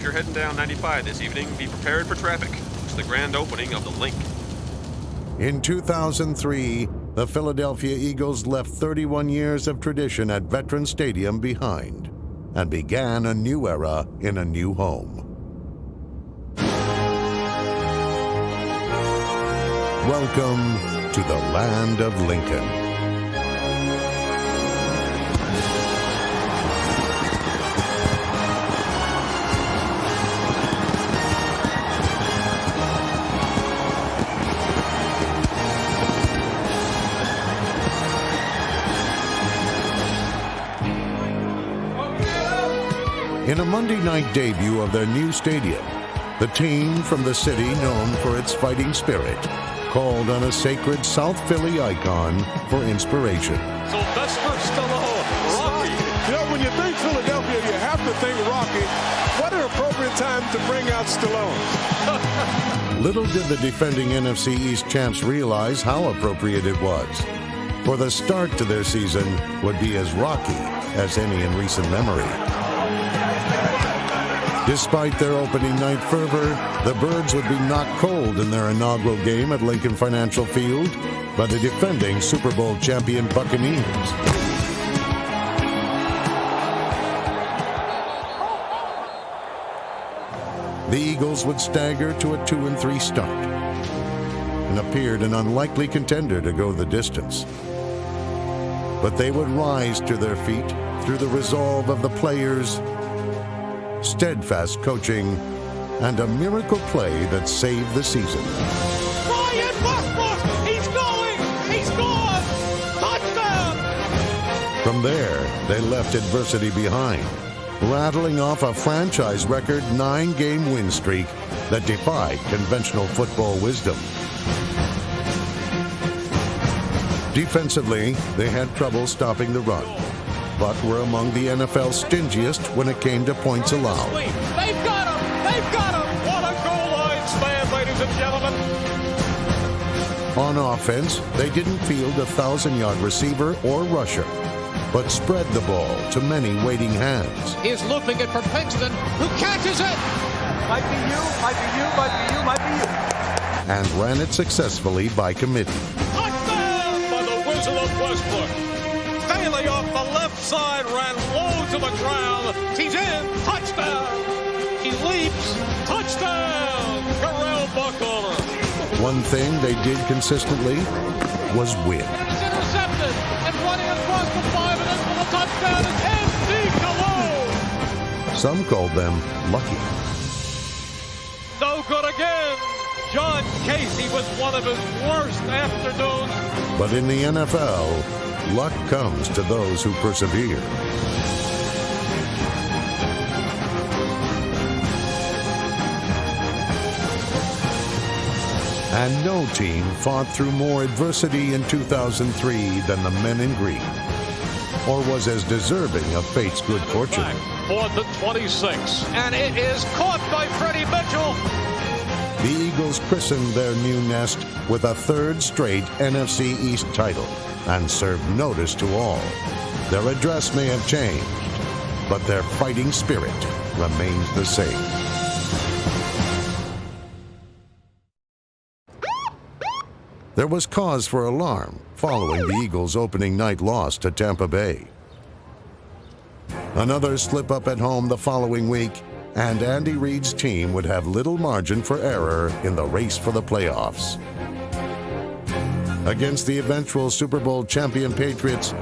you're heading down 95 this evening, be prepared for traffic. It's the grand opening of the Link. In 2003, the Philadelphia Eagles left 31 years of tradition at Veterans Stadium behind and began a new era in a new home. Welcome to the land of Lincoln. In a Monday night debut of their new stadium, the team from the city known for its fighting spirit called on a sacred South Philly icon for inspiration. Sylvester Stallone, Rocky. You know, when you think Philadelphia, you have to think Rocky. What an appropriate time to bring out Stallone. Little did the defending NFC East champs realize how appropriate it was, for the start to their season would be as rocky as any in recent memory. Despite their opening night fervor, the Birds would be knocked cold in their inaugural game at Lincoln Financial Field by the defending Super Bowl champion Buccaneers. The Eagles would stagger to a 2-3 start and appeared an unlikely contender to go the distance. But they would rise to their feet through the resolve of the players, steadfast coaching, and a miracle play that saved the season. Brian Westbrook, he's going, he's gone, touchdown! From there, they left adversity behind, rattling off a franchise record 9-game win streak that defied conventional football wisdom. Defensively, they had trouble stopping the run, but were among the NFL's stingiest when it came to points allowed. They've got him! They've got him! What a goal line stand, ladies and gentlemen! On offense, they didn't field a 1,000-yard receiver or rusher, but spread the ball to many waiting hands. He's looping it for Pinkston, who catches it! Might be you, might be you, might be you, might be you. And ran it successfully by committee. Touchdown by the Wizard of Westbrook! Bailey off the left side ran low to the ground. He's in. Touchdown. He leaps. Touchdown. Terrell Buckholder. One thing they did consistently was win. And it's intercepted. And running across the 5 and in for the touchdown is M.D. Cologne. Some called them lucky. No good again. John Casey was one of his worst afternoons. But in the NFL, luck comes to those who persevere. And no team fought through more adversity in 2003 than the men in green, or was as deserving of fate's good fortune. Back, 4th and 26. And it is caught by Freddie Mitchell. The Eagles christened their new nest with a 3rd straight NFC East title and served notice to all. Their address may have changed, but their fighting spirit remains the same. There was cause for alarm following the Eagles' opening night loss to Tampa Bay. Another slip-up at home the following week, and Andy Reid's team would have little margin for error in the race for the playoffs. Against the eventual Super Bowl champion Patriots,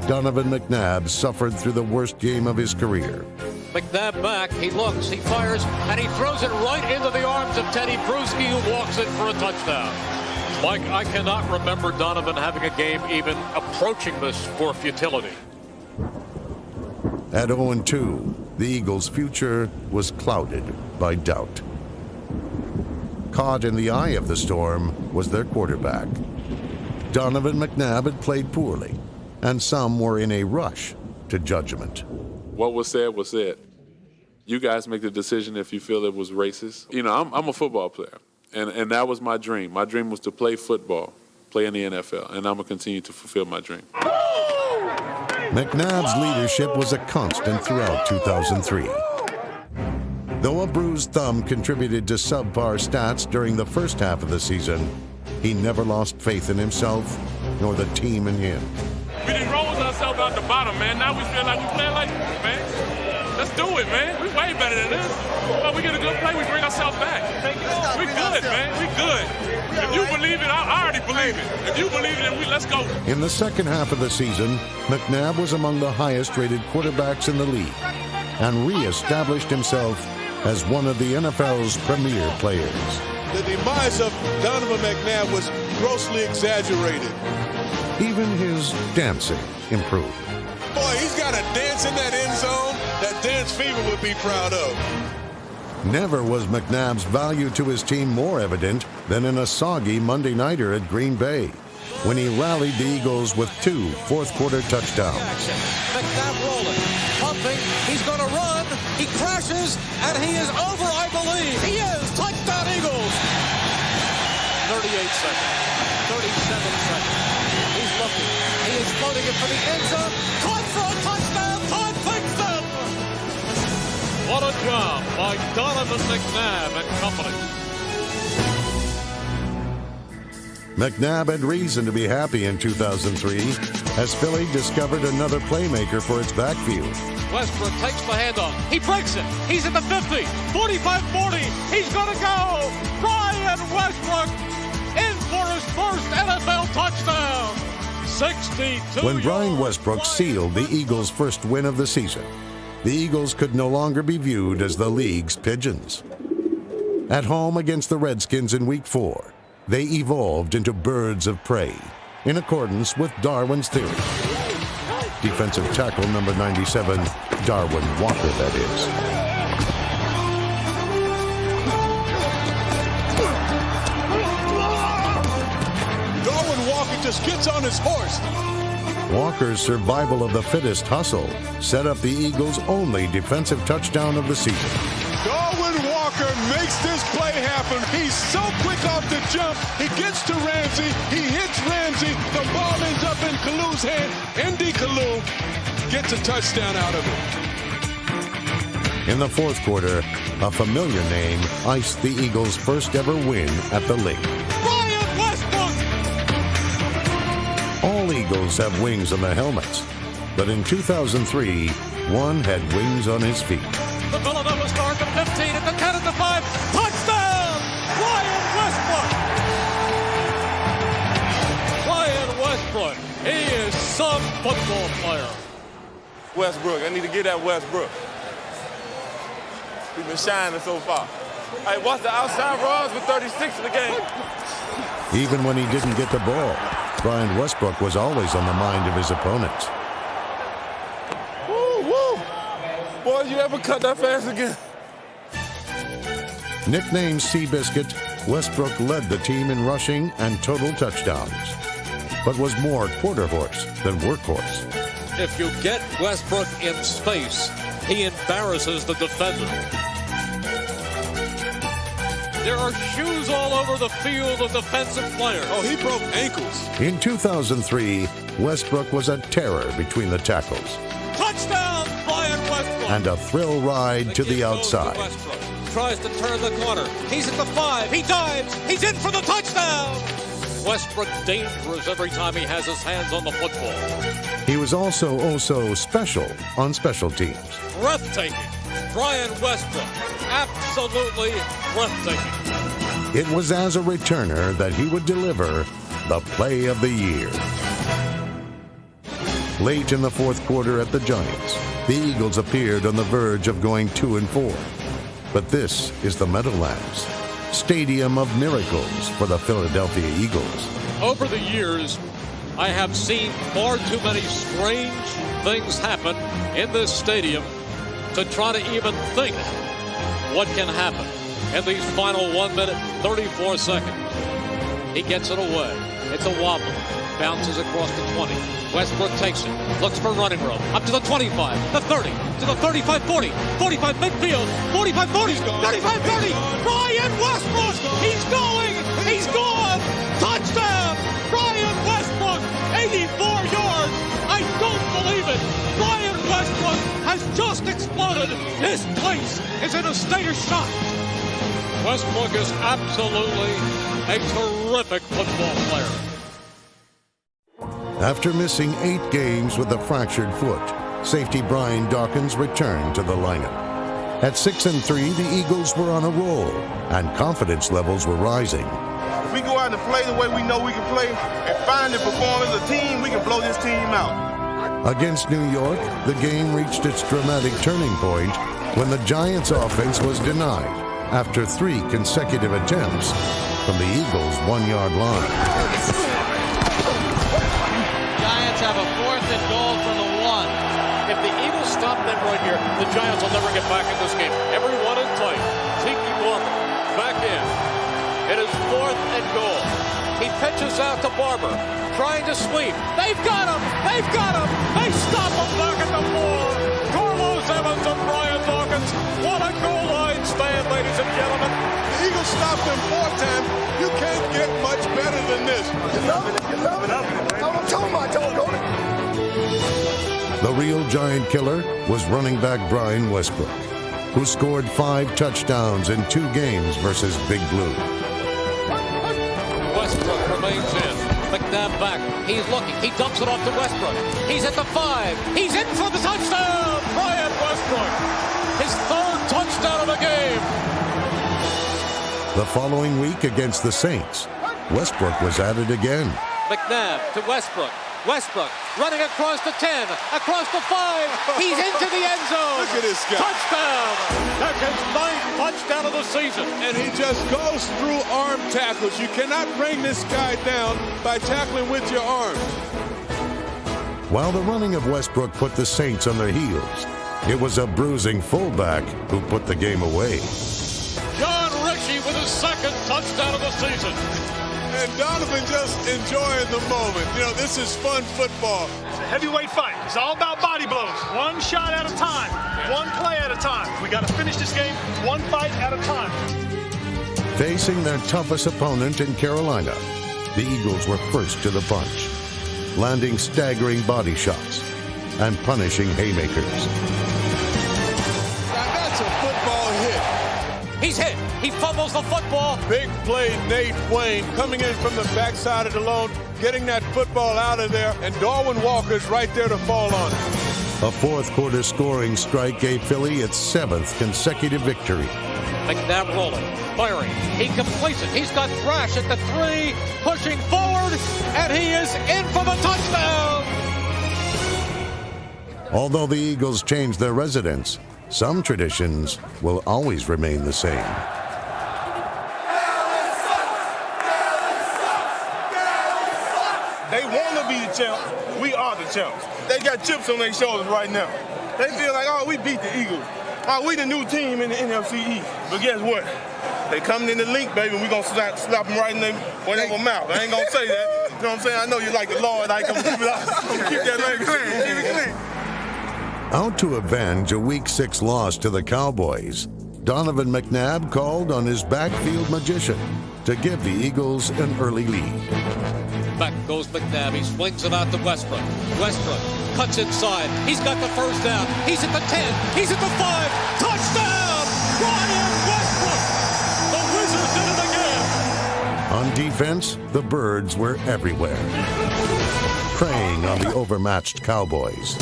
Donovan McNabb suffered through the worst game of his career. McNabb back, he looks, he fires, and he throws it right into the arms of Teddy Bruschi, who walks in for a touchdown. Mike, I cannot remember Donovan having a game even approaching this for futility. At 0-2, the Eagles' future was clouded by doubt. Caught in the eye of the storm was their quarterback. Donovan McNabb had played poorly, and some were in a rush to judgment. What was said was said. You guys make the decision if you feel it was racist. You know, I'm a football player, and that was my dream. My dream was to play football, play in the NFL, and I'm going to continue to fulfill my dream. McNabb's leadership was a constant throughout 2003. Though a bruised thumb contributed to subpar stats during the first half of the season, he never lost faith in himself nor the team in him. We didn't roll ourselves out the bottom, man. Now we feel like we play like this, man. Let's do it, man. We way better than this. But we get a good play, we bring ourselves back. We good, man. We good. If you believe it, I already believe it. If you believe it, then let's go. In the second half of the season, McNabb was among the highest-rated quarterbacks in the league and re-established himself as one of the NFL's premier players. The demise of Donovan McNabb was grossly exaggerated. Even his dancing improved. Boy, he's got a dance in that end zone that Dance Fever would be proud of. Never was McNabb's value to his team more evident than in a soggy Monday nighter at Green Bay, when he rallied the Eagles with 2 fourth-quarter touchdowns. McNabb rolling, pumping, he's going to run, he crashes, and he is over, I believe. He is, touchdown Eagles. 38 seconds, 37 seconds. He's looking, he is floating it for the end zone, caught for a touchdown, Todd Pinkston. What a job by Donovan McNabb and company. McNabb had reason to be happy in 2003 as Philly discovered another playmaker for its backfield. Westbrook takes the handoff. He breaks it. He's at the 50, 45-40. He's going to go. Brian Westbrook in for his first NFL touchdown. 62 When Brian yards. Westbrook sealed the Eagles' first win of the season, the Eagles could no longer be viewed as the league's pigeons. At home against the Redskins in Week 4, they evolved into birds of prey, in accordance with Darwin's theory. Defensive tackle number 97, Darwin Walker, that is. Darwin Walker just gets on his horse. Walker's survival of the fittest hustle set up the Eagles' only defensive touchdown of the season. Darwin Walker makes this play happen. He's so quick off the jump. He gets to Ramsey. He hits Ramsey. The ball ends up in Kalu's hand. Indy Kalu gets a touchdown out of it. In the fourth quarter, a familiar name iced the Eagles' first ever win at the Lake. Brian Westbrook. All Eagles have wings on their helmets, but in 2003, one had wings on his feet. The Villanova Star at the 15, at the 10, at the 5. Touchdown! Brian Westbrook. Brian Westbrook. He is some football player. Westbrook. I need to get that Westbrook. He's been shining so far. Hey, watch the outside runs with 36 in the game. Even when he didn't get the ball, Brian Westbrook was always on the mind of his opponents. Woo, woo. Boy, you ever cut that fast again? Nicknamed Seabiscuit, Westbrook led the team in rushing and total touchdowns, but was more quarter horse than workhorse. If you get Westbrook in space, he embarrasses the defender. There are shoes all over the field of defensive players. Oh, he broke ankles. In 2003, Westbrook was a terror between the tackles Touchdown, Brian Westbrook. and a thrill ride to kick the goes outside. Westbrook. Tries to turn the corner. He's at the 5. He dives. He's in for the touchdown. Westbrook dangerous every time he has his hands on the football. He was also so special on special teams. Breathtaking. Brian Westbrook. Absolutely breathtaking. It was as a returner that he would deliver the play of the year. Late in the fourth quarter at the Giants, the Eagles appeared on the verge of going 2-4. But this is the Meadowlands, stadium of miracles for the Philadelphia Eagles. Over the years, I have seen far too many strange things happen in this stadium to try to even think what can happen in these final 1 minute, 34 seconds. He gets it away. It's a wobble. Bounces across the 20. Westbrook takes it. Looks for running room. Up to the 25, the 30, to the 35-40, 45 midfield, 45-40, 35-30. Brian Westbrook! He's going! He's gone! Touchdown! Brian Westbrook! 84 yards! I don't believe it! Brian Westbrook has just exploded. This place is in a state of shock. Westbrook is absolutely a terrific football player. After missing 8 games with a fractured foot, safety Brian Dawkins returned to the lineup. At 6-3, the Eagles were on a roll, and confidence levels were rising. If we go out and play the way we know we can play and finally perform as a team, we can blow this team out. Against New York, the game reached its dramatic turning point when the Giants' offense was denied after 3 consecutive attempts from the Eagles' 1-yard line. Giants have a 4th and goal from the 1. If the Eagles stop them right here, the Giants will never get back in this game. Everyone in play. Tiki Barber back in. It is 4th and goal. He pitches out to Barber, trying to sweep. They've got him! They've got him! They stop him back at the 4. Carlos Evans and Brian Dawkins. What a goal line stand, ladies and gentlemen. The Eagles stopped them 4 times. You can't get much better than this. The real giant killer was running back Brian Westbrook, who scored 5 touchdowns in 2 games versus Big Blue. Westbrook remains in. McNabb back. He's looking. He dumps it off to Westbrook. He's at the 5. He's in for the touchdown. Brian Westbrook. His 3rd touchdown of the game. The following week against the Saints, Westbrook was at it again. McNabb to Westbrook. Westbrook running across the 10, across the 5. He's into the end zone. Look at this guy. Touchdown. That's his 9th touchdown of the season. And he just goes through arm tackles. You cannot bring this guy down by tackling with your arms. While the running of Westbrook put the Saints on their heels, it was a bruising fullback who put the game away. John Ritchie with his 2nd touchdown of the season. And Donovan just enjoying the moment. You know, this is fun football. It's a heavyweight fight. It's all about body blows. One shot at a time. One play at a time. We got to finish this game one fight at a time. Facing their toughest opponent in Carolina, the Eagles were first to the punch, landing staggering body shots and punishing haymakers. Now that's a football hit. He's hit. He fumbles the football. Big play, Nate Wayne coming in from the backside of the lone, getting that football out of there, and Darwin Walker's right there to fall on it. A 4th quarter scoring strike gave Philly its 7th consecutive victory. McNabb rolling, firing. He completes it. He's got Thrash at the 3, pushing forward, and he is in for the touchdown. Although the Eagles changed their residence, some traditions will always remain the same. They want to be the champs. We are the champs. They got chips on their shoulders right now. They feel like, oh, we beat the Eagles. Oh, we the new team in the NFC East. But guess what? They coming in the link, baby, and we going to slap them right in their mouth. I ain't going to say that. You know what I'm saying? I know you like the Lord. I come keep that language clean. Keep it clean. Out to avenge a Week 6 loss to the Cowboys, Donovan McNabb called on his backfield magician to give the Eagles an early lead. Back goes McNabb. He swings it out to Westbrook. Westbrook cuts inside. He's got the 1st down. He's at the 10. He's at the 5. Touchdown! Brian Westbrook! The Wizards did it again! On defense, the Birds were everywhere, preying on the overmatched Cowboys.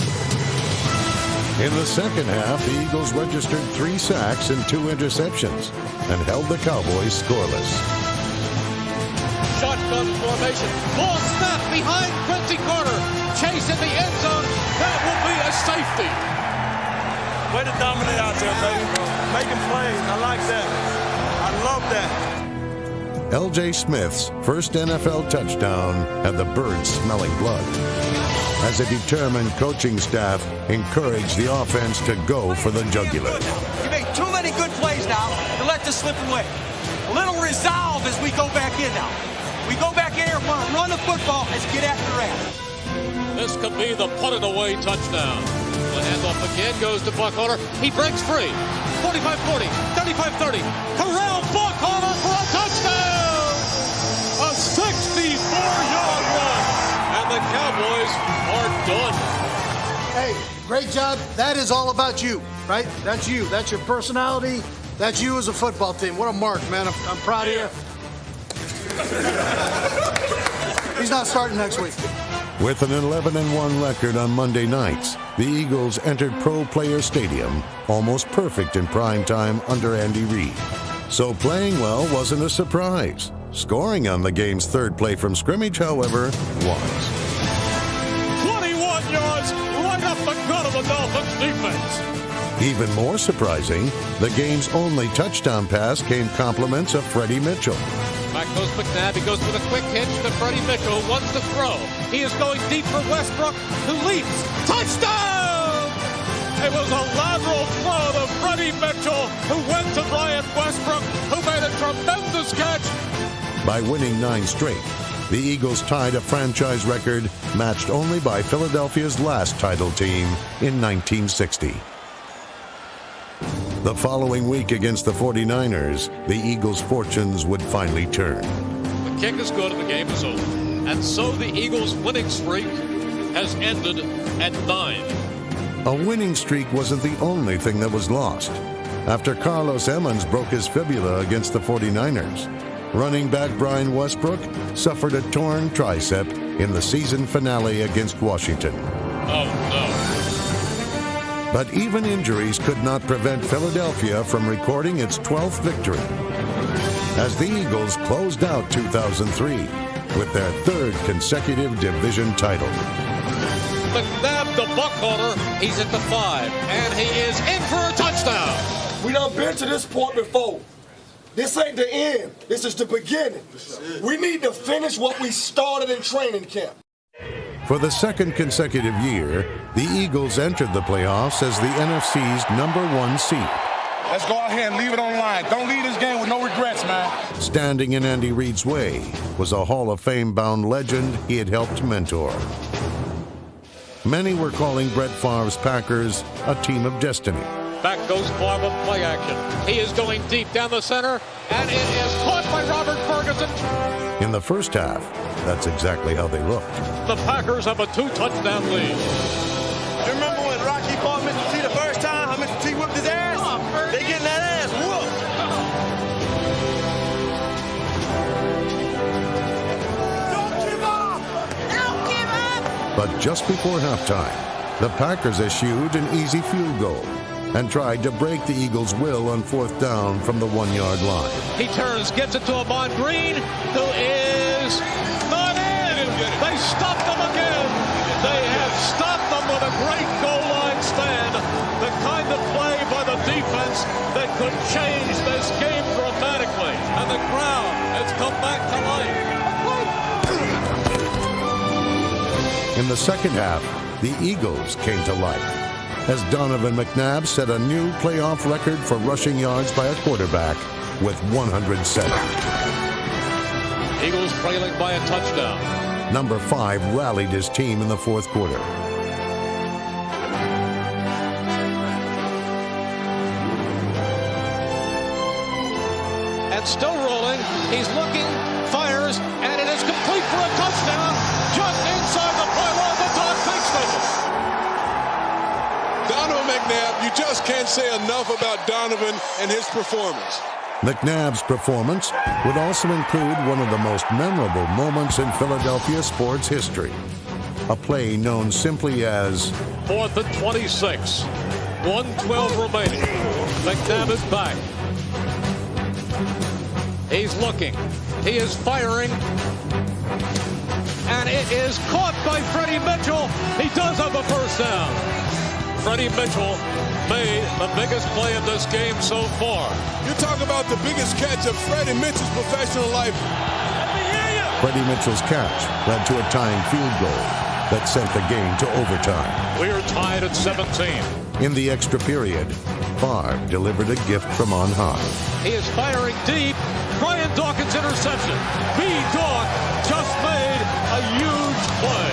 In the second half, the Eagles registered 3 sacks and 2 interceptions and held the Cowboys scoreless. Shotgun formation. Ball snap behind Quincy Carter. Chase in the end zone. That will be a safety. Way to dominate out there, baby. Making plays. I like that. I love that. L.J. Smith's first NFL touchdown had the Birds smelling blood, as a determined coaching staff encouraged the offense to go for the jugular. You made too many good plays now to let this slip away. A little resolve as we go back in now. We go back in here, want to run the football, let's get after the rat. This could be the put-it away touchdown. The handoff again goes to Buckholder. He breaks free. 45-40, 35-30. Corral Buckholder for a touchdown! A 64-yard run. And the Cowboys are done. Hey, Great job. That is all about you, right? That's you. That's your personality. That's you as a football team. What a mark, man. I'm proud of you. He's not starting next week. With an 11-1 record on Monday nights, the Eagles entered Pro Player Stadium almost perfect in prime time under Andy Reid. So playing well wasn't a surprise. Scoring on the game's third play from scrimmage, however, was. 21 yards right up the gut of the Dolphins defense. Even more surprising, the game's only touchdown pass came compliments of Freddie Mitchell. Back goes McNabb. He goes with a quick hitch to Freddie Mitchell, who wants to throw. He is going deep for Westbrook, who leaps. Touchdown! It was a lateral throw to Freddie Mitchell, who went to Brian Westbrook, who made a tremendous catch. By winning 9 straight, the Eagles tied a franchise record matched only by Philadelphia's last title team in 1960. The following week against the 49ers, the Eagles' fortunes would finally turn. The kick is good and the game is over. And so the Eagles' winning streak has ended at 9. A winning streak wasn't the only thing that was lost. After Carlos Emmons broke his fibula against the 49ers, running back Brian Westbrook suffered a torn tricep in the season finale against Washington. Oh, no. But even injuries could not prevent Philadelphia from recording its 12th victory, as the Eagles closed out 2003 with their 3rd consecutive division title. McNabb, the buck holder, he's at the 5, and he is in for a touchdown. We done been to this point before. This ain't the end. This is the beginning. We need to finish what we started in training camp. For the 2nd consecutive year, the Eagles entered the playoffs as the NFC's #1 seed. Let's go out here and leave it on the line. Don't leave this game with no regrets, man. Standing in Andy Reid's way was a Hall of Fame-bound legend he had helped mentor. Many were calling Brett Favre's Packers a team of destiny. Back goes Favre with play action. He is going deep down the center, and it is caught by Robert Ferguson. In the first half, that's exactly how they looked. The Packers have a 2-touchdown lead. You remember when Rocky fought Mr. T the first time? How Mr. T whipped his ass? They getting that ass whooped. Don't give up! Don't give up! But just before halftime, the Packers eschewed an easy field goal and tried to break the Eagles' will on 4th down from the 1-yard line. He turns, gets it to Ahman Green, who is not in. They stopped him again. They have stopped them with a great goal line stand. The kind of play by the defense that could change this game dramatically. And the crowd has come back to life. In the second half, the Eagles came to life as Donovan McNabb set a new playoff record for rushing yards by a quarterback with 107. Eagles trailing by a touchdown. Number 5 rallied his team in the 4th quarter. And still rolling. He's looking, fires, and it is complete for a touchdown just inside the pylon of Todd Pinkston. Donovan McNabb, you just can't say enough about Donovan and his performance. McNabb's performance would also include one of the most memorable moments in Philadelphia sports history. A play known simply as 4th and 26. 1:12 remaining. McNabb is back. He's looking. He is firing. And it is caught by Freddie Mitchell. He does have a first down. Freddie Mitchell made the biggest play of this game so far. You talk about the biggest catch of Freddie Mitchell's professional life. Freddie Mitchell's catch led to a tying field goal that sent the game to overtime. We are tied at 17. In the extra period, Favre delivered a gift from on high. He is firing deep. Brian Dawkins interception. B-Dawk just made a huge play.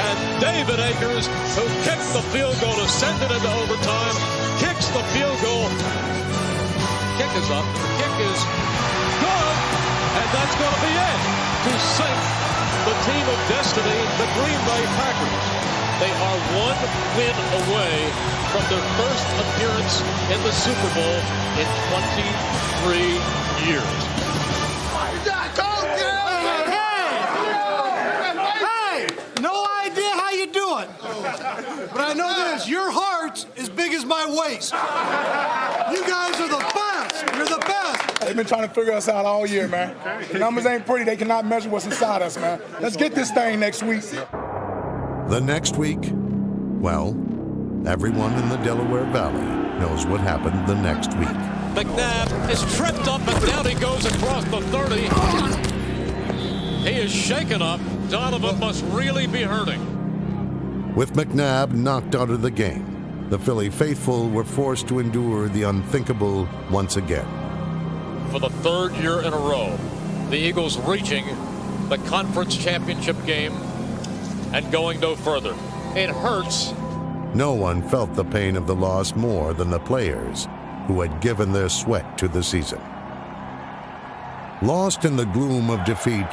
And David Akers, who kicked the field goal to send it into overtime, kicks the field goal. Kick is up. Kick is good. And that's going to be it to sink the team of destiny, the Green Bay Packers. They are one win away from their first appearance in the Super Bowl in 23 years. Hey, no idea how you do it. But I know this, your heart's as big as my waist. You guys are the best. You're the best. They've been trying to figure us out all year, man. The numbers ain't pretty. They cannot measure what's inside us, man. Let's get this thing next week. The next week, well, everyone in the Delaware Valley knows what happened the next week. McNabb is tripped up and down he goes across the 30. He is shaken up. Donovan must really be hurting. With McNabb knocked out of the game, the Philly faithful were forced to endure the unthinkable once again. For the third year in a row, the Eagles reaching the conference championship game and going no further. It hurts. No one felt the pain of the loss more than the players who had given their sweat to the season. Lost in the gloom of defeat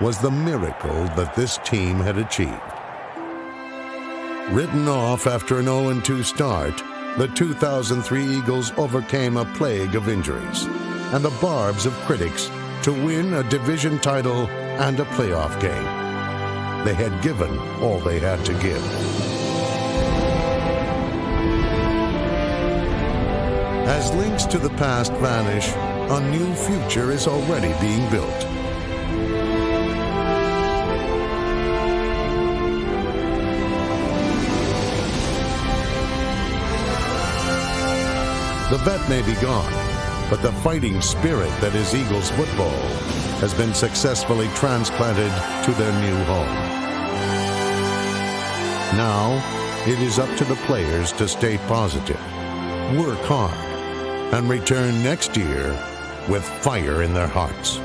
was the miracle that this team had achieved. Written off after an 0-2 start, the 2003 Eagles overcame a plague of injuries and the barbs of critics to win a division title and a playoff game. They had given all they had to give. As links to the past vanish, a new future is already being built. The vet may be gone, but the fighting spirit that is Eagles football has been successfully transplanted to their new home. Now, it is up to the players to stay positive, work hard, and return next year with fire in their hearts.